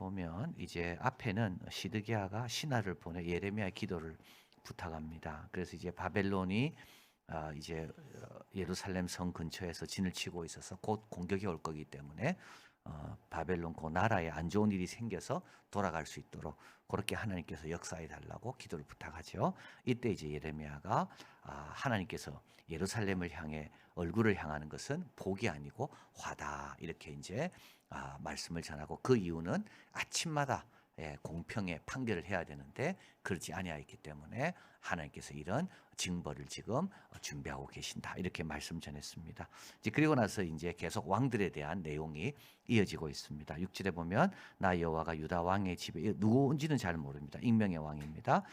보면 이제 앞에는 시드기야가 신하를 보내 예레미야의 기도를 부탁합니다. 그래서 이제 바벨론이 이제 예루살렘 성 근처에서 진을 치고 있어서 곧 공격이 올 거기 때문에 바벨론 그 나라에 안 좋은 일이 생겨서 돌아갈 수 있도록 그렇게 하나님께서 역사해 달라고 기도를 부탁하죠. 이때 이제 예레미야가 하나님께서 예루살렘을 향해 얼굴을 향하는 것은 복이 아니고 화다 이렇게 이제 말씀을 전하고, 그 이유는 아침마다 공평의 판결을 해야 되는데 그렇지 아니하였기 때문에 하나님께서 이런 징벌을 지금 준비하고 계신다 이렇게 말씀 전했습니다. 이제 그리고 나서 이제 계속 왕들에 대한 내용이 이어지고 있습니다. 6절에 보면 나 여호와가 유다 왕의 집에, 누구인지는 잘 모릅니다. 익명의 왕입니다.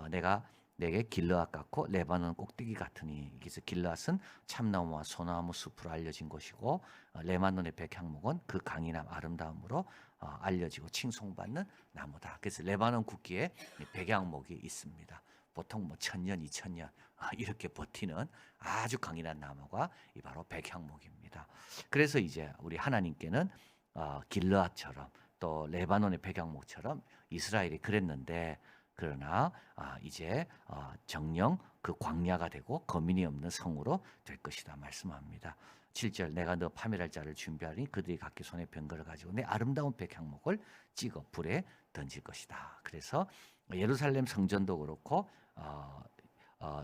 내가 내게 길르앗 같고 레바논 꼭대기 같으니, 그래서 길르앗은 참나무와 소나무 숲으로 알려진 곳이고 레바논의 백향목은 그 강인함 아름다움으로 알려지고 칭송받는 나무다. 그래서 레바논 국기에 백향목이 있습니다. 보통 뭐 1000년, 2000년 이렇게 버티는 아주 강인한 나무가 이 바로 백향목입니다. 그래서 이제 우리 하나님께는 길르앗처럼 또 레바논의 백향목처럼 이스라엘이 그랬는데, 그러나 이제 정령 그 광야가 되고 거민이 없는 성으로 될 것이다 말씀합니다. 7절 내가 너 파멸할 자를 준비하니 그들이 각기 손에 병거를 가지고 내 아름다운 백향목을 찍어 불에 던질 것이다. 그래서 예루살렘 성전도 그렇고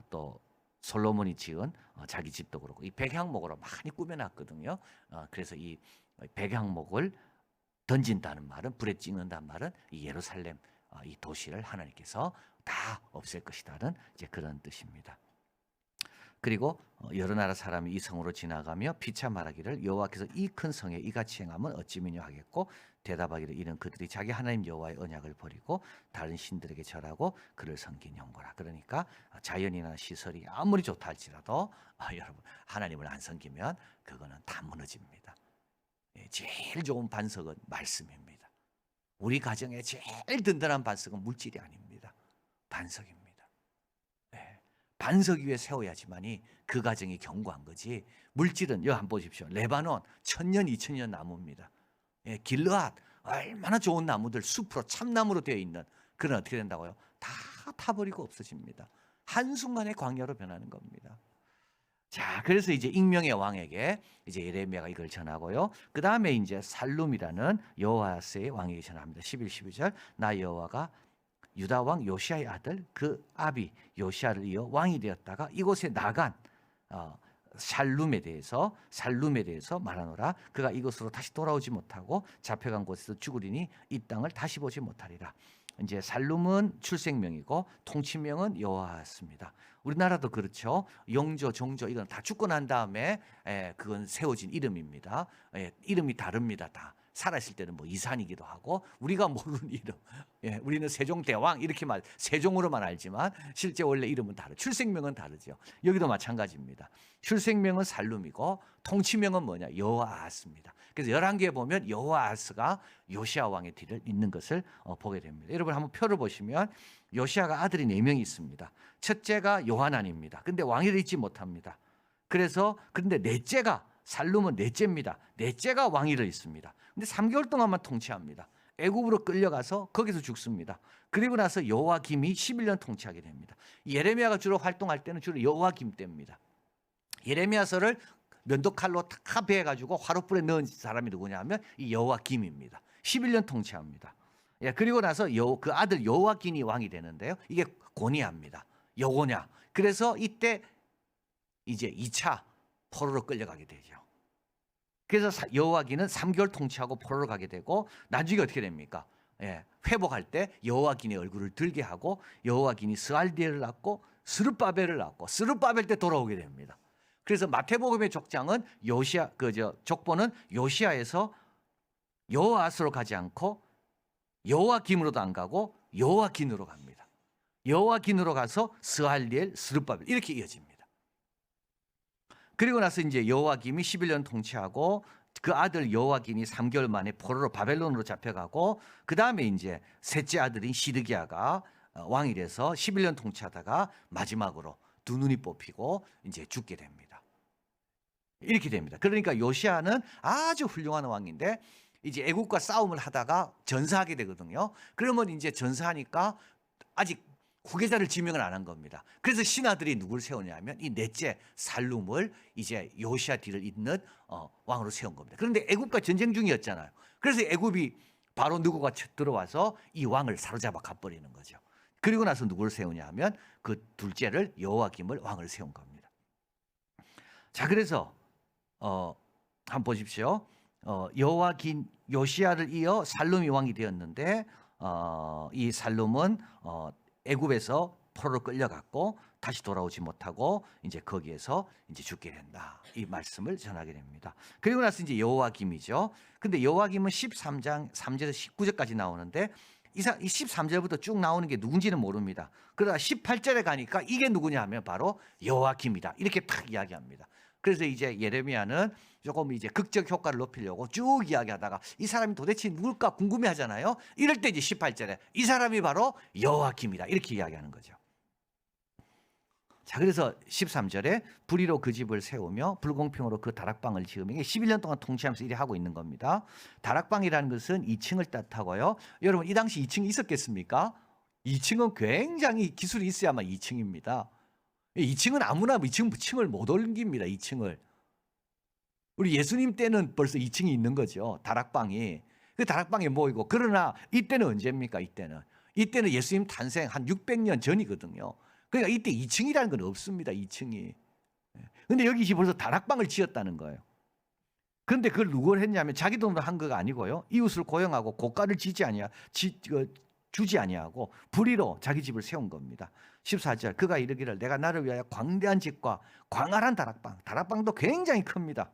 또 솔로몬이 지은 자기 집도 그렇고 이 백향목으로 많이 꾸며놨거든요. 그래서 이 백향목을 던진다는 말은, 불에 찍는다는 말은 이 예루살렘 이 도시를 하나님께서 다 없앨 것이다는 이제 그런 뜻입니다. 그리고 여러 나라 사람이 이 성으로 지나가며 피차 말하기를 여호와께서 이 큰 성에 이같이 행하면 어찌 미뇨하겠고, 대답하기를 이는 그들이 자기 하나님 여호와의 언약을 버리고 다른 신들에게 절하고 그를 섬긴 형거라. 그러니까 자연이나 시설이 아무리 좋다 할지라도 여러분 하나님을 안 섬기면 그거는 다 무너집니다. 제일 좋은 반석은 말씀입니다. 우리 가정에 제일 든든한 반석은 물질이 아닙니다. 반석입니다. 반석 위에 세워야지만이 그 가정이 견고한 거지. 물질은 여기 한번 보십시오. 레바논 1000년, 2000년 나무입니다. 길르앗 얼마나 좋은 나무들, 숲으로 참나무로 되어 있는, 그런 어떻게 된다고요? 다 타버리고 없어집니다. 한순간에 광야로 변하는 겁니다. 자, 그래서 이제 익명의 왕에게 이제 예레미야가 이걸 전하고요. 그 다음에 이제 살룸이라는 여호아스의 왕에게 전합니다. 11, 12절 나 여호와가 유다 왕 요시아의 아들 그 아비 요시아를 이어 왕이 되었다가 이곳에 나간 살룸에 대해서 말하노라. 그가 이곳으로 다시 돌아오지 못하고 잡혀간 곳에서 죽으리니 이 땅을 다시 보지 못하리라. 이제 살룸은 출생명이고 통치명은 여호아스입니다. 우리나라도 그렇죠. 용조, 종조 이건 다 죽고 난 다음에 그건 세워진 이름입니다. 이름이 다릅니다. 다 살아있을 때는 뭐 이산이기도 하고 우리가 모르는 이름. 우리는 세종대왕 이렇게 세종으로만 알지만 실제 원래 이름은 다르죠. 출생명은 다르죠. 여기도 마찬가지입니다. 출생명은 살룸이고 통치명은 뭐냐? 여호아스입니다. 그래서 11개에 보면 여호아스가 요시아 왕의 뒤를 잇는 것을 보게 됩니다. 여러분 한번 표를 보시면 요시아가 아들이 4명이 있습니다. 첫째가 요하난입니다. 근데 왕위를 잇지 못합니다. 그런데 넷째가, 살룸은 넷째입니다. 넷째가 왕위를 잇습니다. 근데 3개월 동안만 통치합니다. 애굽으로 끌려가서 거기서 죽습니다. 그리고 나서 여호와김이 11년 통치하게 됩니다. 예레미야가 주로 활동할 때는 주로 여호와김 때입니다. 예레미야서를 면도칼로 다 베어가지고 화롯불에 넣은 사람이 누구냐 하면 이 여호와김입니다. 11년 통치합니다. 그리고 나서 그 아들 여호와김이 왕이 되는데요. 이게 고니야입니다. 여고냐. 그래서 이때 이제 2차 포로로 끌려가게 되죠. 그래서 여호와김은 3개월 통치하고 포로로 가게 되고 나중에 어떻게 됩니까? 회복할 때 여호와김의 얼굴을 들게 하고 여호와김이 스알디엘을 낳고 스룹바벨을 낳고 스룹바벨 때 돌아오게 됩니다. 그래서 마태복음의 족장은 족보는 요시아에서 여호아스로 가지 않고 여호와김으로도 안 가고 여호와긴으로 갑니다. 여호와긴으로 가서 스알디엘, 스룹바벨 이렇게 이어집니다. 그리고 나서 이제 여호와김이 11년 통치하고 그 아들 여호와긴이 3개월 만에 포로로 바벨론으로 잡혀가고 그 다음에 이제 셋째 아들인 시드기야가 왕이 돼서 11년 통치하다가 마지막으로 두 눈이 뽑히고 이제 죽게 됩니다. 이렇게 됩니다. 그러니까 요시아는 아주 훌륭한 왕인데 이제 애국과 싸움을 하다가 전사하게 되거든요. 그러면 이제 전사하니까 아직 후계자를 지명을 안 한 겁니다. 그래서 신하들이 누구를 세우냐면 이 넷째 살룸을 이제 요시야 뒤를 잇는 왕으로 세운 겁니다. 그런데 애굽과 전쟁 중이었잖아요. 그래서 애굽이 바로 누구가 들어와서 이 왕을 사로잡아 가버리는 거죠. 그리고 나서 누구를 세우냐 하면 그 둘째를 여호와김을 왕을 세운 겁니다. 자, 그래서 한번 보십시오. 여호와김 요시야를 이어 살룸이 왕이 되었는데 이 살룸은 애굽에서 포로로 끌려갔고 다시 돌아오지 못하고 이제 거기에서 이제 죽게 된다. 이 말씀을 전하게 됩니다. 그리고 나서 이제 여호와김이죠. 근데 여호와김은 13장 3절에서 19절까지 나오는데 이 13절부터 쭉 나오는 게 누군지는 모릅니다. 그러다 18절에 가니까 이게 누구냐 하면 바로 여호와김이다. 이렇게 탁 이야기합니다. 그래서 이제 예레미야는 조금 이제 극적 효과를 높이려고 쭉 이야기하다가 이 사람이 도대체 누굴까 궁금해 하잖아요. 이럴 때 이제 18절에 이 사람이 바로 여호와김이다. 이렇게 이야기하는 거죠. 자, 그래서 13절에 불의로 그 집을 세우며 불공평으로 그 다락방을 지으며 11년 동안 통치하면서 이래 하고 있는 겁니다. 다락방이라는 것은 2층을 뜻하고요. 여러분 이 당시 2층이 있었겠습니까? 2층은 굉장히 기술이 있어야만 2층입니다. 2층은 아무나 2층을 못 옮깁니다. 2층을. 우리 예수님 때는 벌써 2층이 있는 거죠. 다락방이. 그 다락방에 모이고 그러나 이때는 언제입니까? 이때는 예수님 탄생 한 600년 전이거든요. 그러니까 이때 2층이라는 건 없습니다. 2층이. 근데 여기 벌써 다락방을 지었다는 거예요. 그런데 그걸 누가 했냐면 자기 돈으로 한 거가 아니고요. 이웃을 고용하고 고가를 주지 아니하고 불의로 자기 집을 세운 겁니다. 14절 그가 이르기를 내가 나를 위하여 광대한 집과 광활한 다락방도 굉장히 큽니다.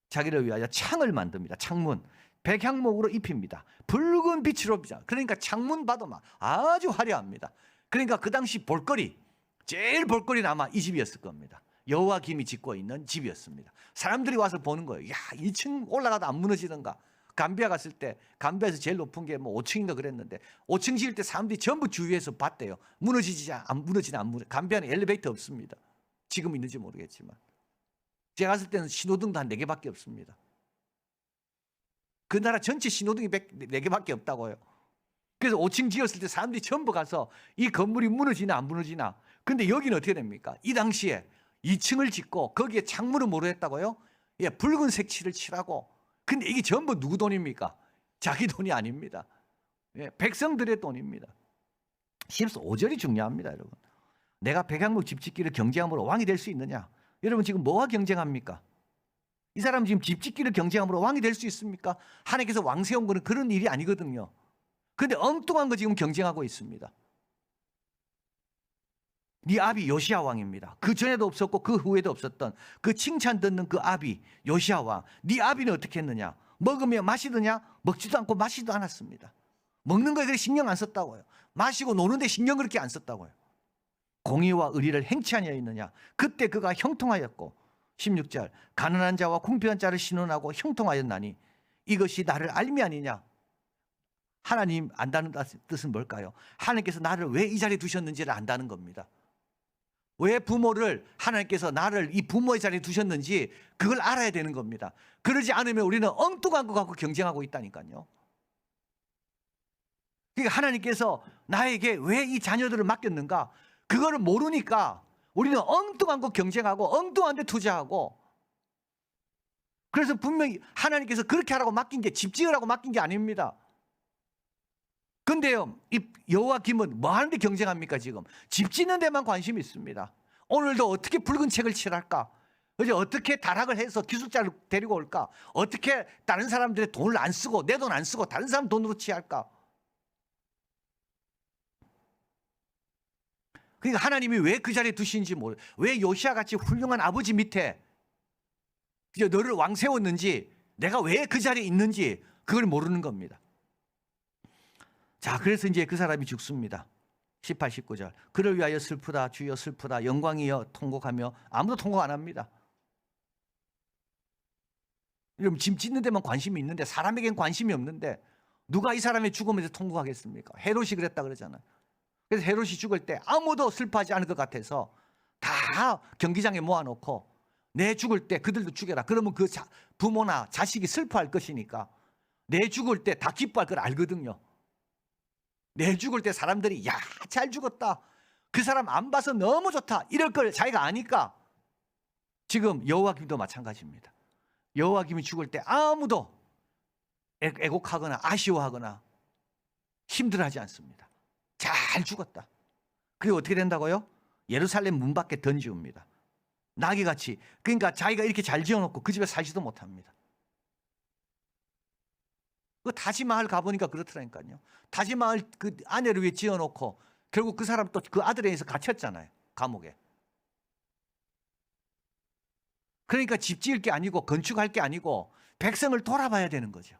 자기를 위하여 창을 만듭니다. 창문 백향목으로 입힙니다. 붉은 빛으로 그러니까 창문 봐도 막 아주 화려합니다. 그러니까 그 당시 제일 볼거리는 아마 이 집이었을 겁니다. 여호와김이 짓고 있는 집이었습니다. 사람들이 와서 보는 거예요. 야, 2층 올라가도 안 무너지는가? 감비아 갔을 때 감비아에서 제일 높은 게 뭐 5층인가 그랬는데 5층 지을 때 사람들이 전부 주위에서 봤대요. 무너지나 안 무너지나. 감비아는 엘리베이터 없습니다. 지금 있는지 모르겠지만 제가 갔을 때는 신호등도 한 4개밖에 없습니다. 그 나라 전체 신호등이 4개밖에 없다고요. 그래서 5층 지었을 때 사람들이 전부 가서 이 건물이 무너지나 안 무너지나. 근데 여기는 어떻게 됩니까? 이 당시에 2층을 짓고 거기에 창문을 뭐로 했다고요? 예, 붉은 색칠을 칠하고. 근데 이게 전부 누구 돈입니까? 자기 돈이 아닙니다. 예, 백성들의 돈입니다. 15절이 중요합니다, 여러분. 내가 백향목 집 짓기를 경쟁함으로 왕이 될 수 있느냐? 여러분 지금 뭐와 경쟁합니까? 이 사람 지금 집 짓기를 경쟁함으로 왕이 될 수 있습니까? 하나님께서 왕 세운 거는 그런 일이 아니거든요. 근데 엉뚱한 거 지금 경쟁하고 있습니다. 네 아비 요시야 왕입니다. 그 전에도 없었고 그 후에도 없었던 그 칭찬 듣는 그 아비 요시야 왕. 네 아비는 어떻게 했느냐? 먹으며 마시느냐? 먹지도 않고 마시지도 않았습니다. 먹는 거에 신경 안 썼다고요. 마시고 노는데 신경 그렇게 안 썼다고요. 공의와 의리를 행치 아니하였느냐? 그때 그가 형통하였고 16절 가난한 자와 궁핍한 자를 신원하고 형통하였나니 이것이 나를 알미 아니냐? 하나님 안다는 뜻은 뭘까요? 하나님께서 나를 왜 이 자리에 두셨는지를 안다는 겁니다. 왜 부모를 하나님께서 나를 이 부모의 자리에 두셨는지 그걸 알아야 되는 겁니다. 그러지 않으면 우리는 엉뚱한 거 갖고 경쟁하고 있다니까요. 그러니까 하나님께서 나에게 왜 이 자녀들을 맡겼는가? 그거를 모르니까 우리는 엉뚱한 거 경쟁하고 엉뚱한 데 투자하고. 그래서 분명히 하나님께서 그렇게 하라고 맡긴 게 집 지으라고 맡긴 게 아닙니다. 근데요, 이 여호와김은 뭐 하는데 경쟁합니까? 지금 집 짓는 데만 관심이 있습니다. 오늘도 어떻게 붉은 책을 칠할까? 어떻게 다락을 해서 기술자를 데리고 올까? 어떻게 다른 사람들의 돈을 안 쓰고 내 돈 안 쓰고 다른 사람 돈으로 취할까? 그러니까 하나님이 왜 그 자리에 두신지 모르. 왜 요시야 같이 훌륭한 아버지 밑에 너를 왕 세웠는지, 내가 왜 그 자리에 있는지 그걸 모르는 겁니다. 자, 그래서 이제 그 사람이 죽습니다. 18, 19절. 그를 위하여 슬프다 주여 슬프다 영광이여 통곡하며. 아무도 통곡 안 합니다. 여러분 짐 짓는 데만 관심이 있는데 사람에겐 관심이 없는데 누가 이 사람의 죽음에 대해서 통곡하겠습니까? 헤롯이 그랬다 그러잖아요. 그래서 헤롯이 죽을 때 아무도 슬퍼하지 않을 것 같아서 다 경기장에 모아놓고 내 죽을 때 그들도 죽여라. 그러면 그 부모나 자식이 슬퍼할 것이니까 내 죽을 때 다 기뻐할 걸 알거든요. 내 죽을 때 사람들이 야, 잘 죽었다. 그 사람 안 봐서 너무 좋다. 이럴 걸 자기가 아니까. 지금 여호와김도 마찬가지입니다. 여호와김이 죽을 때 아무도 애곡하거나 아쉬워하거나 힘들어하지 않습니다. 잘 죽었다. 그리고 어떻게 된다고요? 예루살렘 문 밖에 던지웁니다. 나귀같이. 그러니까 자기가 이렇게 잘 지어놓고 그 집에 살지도 못합니다. 그 다시마을 가보니까 그렇더라니까요. 다시마을 그 아내를 위해 지어놓고 결국 그 사람 또 그 아들에 의해서 갇혔잖아요. 감옥에. 그러니까 집 지을 게 아니고 건축할 게 아니고 백성을 돌아봐야 되는 거죠.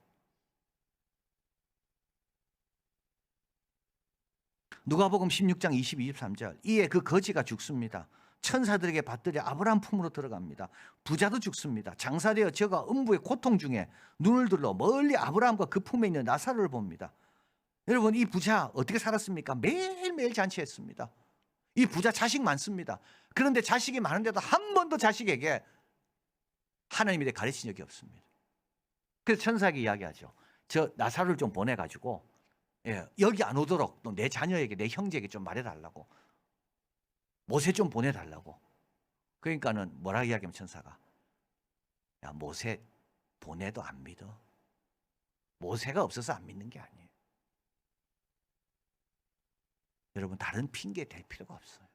누가복음 16장 22, 23절. 이에 그 거지가 죽습니다. 천사들에게 받들여 아브라함 품으로 들어갑니다. 부자도 죽습니다. 장사되어 저가 음부의 고통 중에 눈을 들러 멀리 아브라함과 그 품에 있는 나사로를 봅니다. 여러분, 이 부자 어떻게 살았습니까? 매일매일 잔치했습니다. 이 부자 자식 많습니다. 그런데 자식이 많은데도 한 번도 자식에게 하나님에 대해 가르친 적이 없습니다. 그래서 천사에게 이야기하죠. 저 나사로를 좀 보내가지고 여기 안 오도록 또 내 자녀에게, 내 형제에게 좀 말해달라고. 모세 좀 보내달라고. 그러니까는 뭐라 이야기하면 천사가, 야, 모세 보내도 안 믿어. 모세가 없어서 안 믿는 게 아니에요. 여러분, 다른 핑계 댈 필요가 없어요.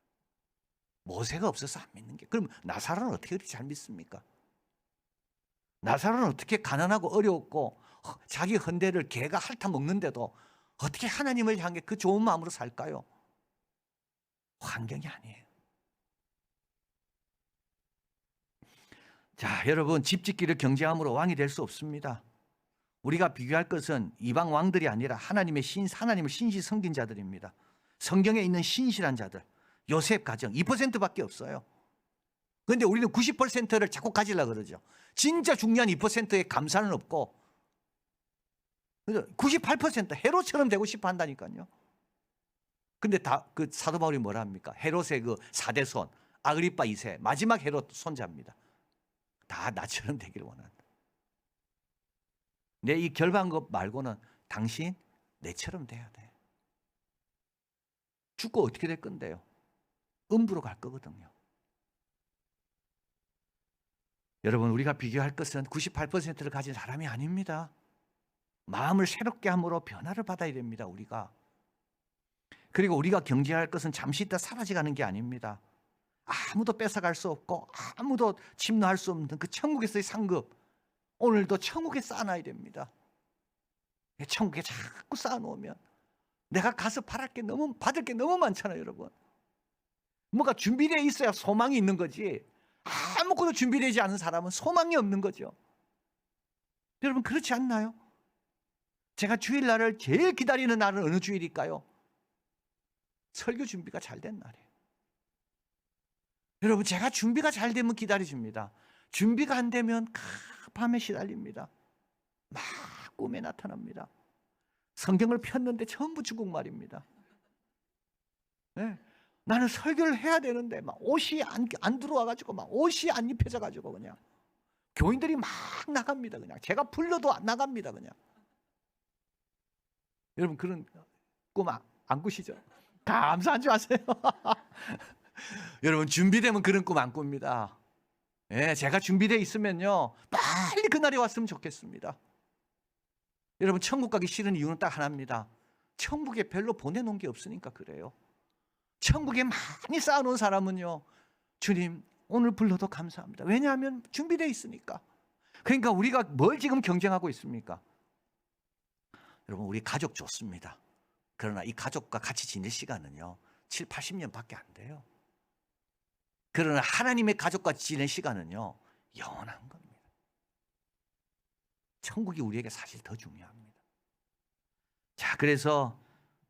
모세가 없어서 안 믿는 게. 그럼 나사로는 어떻게 그렇게 잘 믿습니까? 나사로는 어떻게 가난하고 어려웠고 자기 헌대를 개가 핥아 먹는데도 어떻게 하나님을 향해 그 좋은 마음으로 살까요? 환경이 아니에요. 자, 여러분, 집 짓기를 경쟁함으로 왕이 될 수 없습니다. 우리가 비교할 것은 이방 왕들이 아니라 하나님을 신시 섬긴 자들입니다. 성경에 있는 신실한 자들, 요셉 가정 2%밖에 없어요. 그런데 우리는 90%를 자꾸 가지려고 그러죠. 진짜 중요한 2%의 감사는 없고 98% 헤롯처럼 되고 싶어 한다니까요. 근데 그 사도 바울이 뭐라 합니까? 헤롯의 그 4대 손, 아그리빠 2세, 마지막 헤롯 손자입니다. 다 나처럼 되기를 원한다. 내 이 결방것 말고는 당신 내처럼 돼야 돼. 죽고 어떻게 될 건데요? 음부로 갈 거거든요. 여러분, 우리가 비교할 것은 98%를 가진 사람이 아닙니다. 마음을 새롭게 함으로 변화를 받아야 됩니다. 우리가. 그리고 우리가 경쟁할 것은 잠시 있다 사라져가는 게 아닙니다. 아무도 뺏어갈 수 없고 아무도 침노할 수 없는 그 천국에서의 상급, 오늘도 천국에 쌓아놔야 됩니다. 천국에 자꾸 쌓아놓으면 내가 가서 받을 게 너무 많잖아요. 여러분, 뭐가 준비되어 있어야 소망이 있는 거지, 아무것도 준비되지 않은 사람은 소망이 없는 거죠. 여러분, 그렇지 않나요? 제가 주일날을 제일 기다리는 날은 어느 주일일까요? 설교 준비가 잘 된 날이에요. 여러분, 제가 준비가 잘 되면 기다려줍니다. 준비가 안 되면 밤에 시달립니다. 막 꿈에 나타납니다. 성경을 폈는데 전부 중국말입니다. 네. 나는 설교를 해야 되는데 막 옷이 안 들어와가지고 막 옷이 안 입혀져가지고 그냥 교인들이 막 나갑니다. 그냥 제가 불러도 안 나갑니다. 그냥. 여러분, 그런 꿈 안 꾸시죠? 감사하지 마세요. 여러분, 준비되면 그런 꿈 안 꿉니다. 예, 제가 준비되어 있으면요 빨리 그날이 왔으면 좋겠습니다. 여러분, 천국 가기 싫은 이유는 딱 하나입니다. 천국에 별로 보내놓은 게 없으니까 그래요. 천국에 많이 쌓아놓은 사람은요, 주님 오늘 불러도 감사합니다. 왜냐하면 준비되어 있으니까. 그러니까 우리가 뭘 지금 경쟁하고 있습니까? 여러분, 우리 가족 좋습니다. 그러나 이 가족과 같이 지낼 시간은요 7, 80년밖에 안 돼요. 그러나 하나님의 가족과 지낼 시간은요 영원한 겁니다. 천국이 우리에게 사실 더 중요합니다. 자, 그래서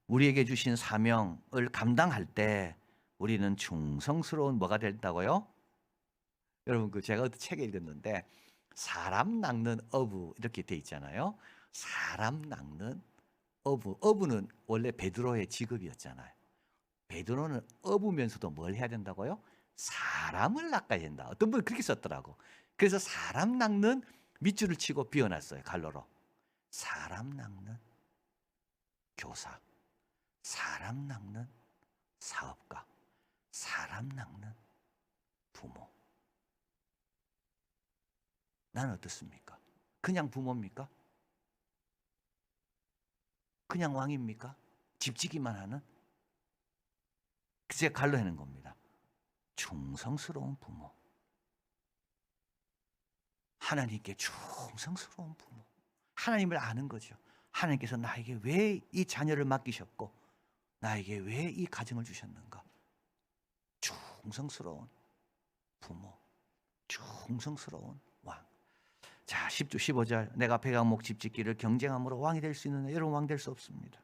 우리에게 주신 사명을 감당할 때 우리는 충성스러운 뭐가 된다고요? 여러분, 제가 어떤 책에 읽었는데 사람 낚는 어부 이렇게 돼 있잖아요. 사람 낚는 어부. 어부는 원래 베드로의 직업이었잖아요. 베드로는 어부면서도 뭘 해야 된다고요? 사람을 낚아야 된다. 어떤 분이 그렇게 썼더라고. 그래서 사람 낚는 밑줄을 치고 비워놨어요. 갈로로. 사람 낚는 교사, 사람 낚는 사업가, 사람 낚는 부모. 나는 어떻습니까? 그냥 부모입니까? 그냥 왕입니까? 집지기만 하는? 그제 갈로 해는 겁니다. 충성스러운 부모. 하나님께 충성스러운 부모. 하나님을 아는 거죠. 하나님께서 나에게 왜 이 자녀를 맡기셨고 나에게 왜 이 가정을 주셨는가. 충성스러운 부모. 충성스러운 왕. 자, 10주 15절. 내가 백악목 집짓기를 경쟁함으로 왕이 될 수 있는 여러분 왕 될 수 없습니다.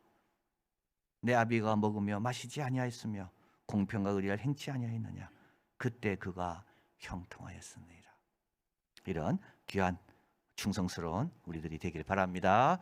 내 아비가 먹으며 마시지 아니하였으며 공평과 의리를 행치 아니하였느냐. 그때 그가 형통하였으니라. 이런 귀한 충성스러운 우리들이 되길 바랍니다.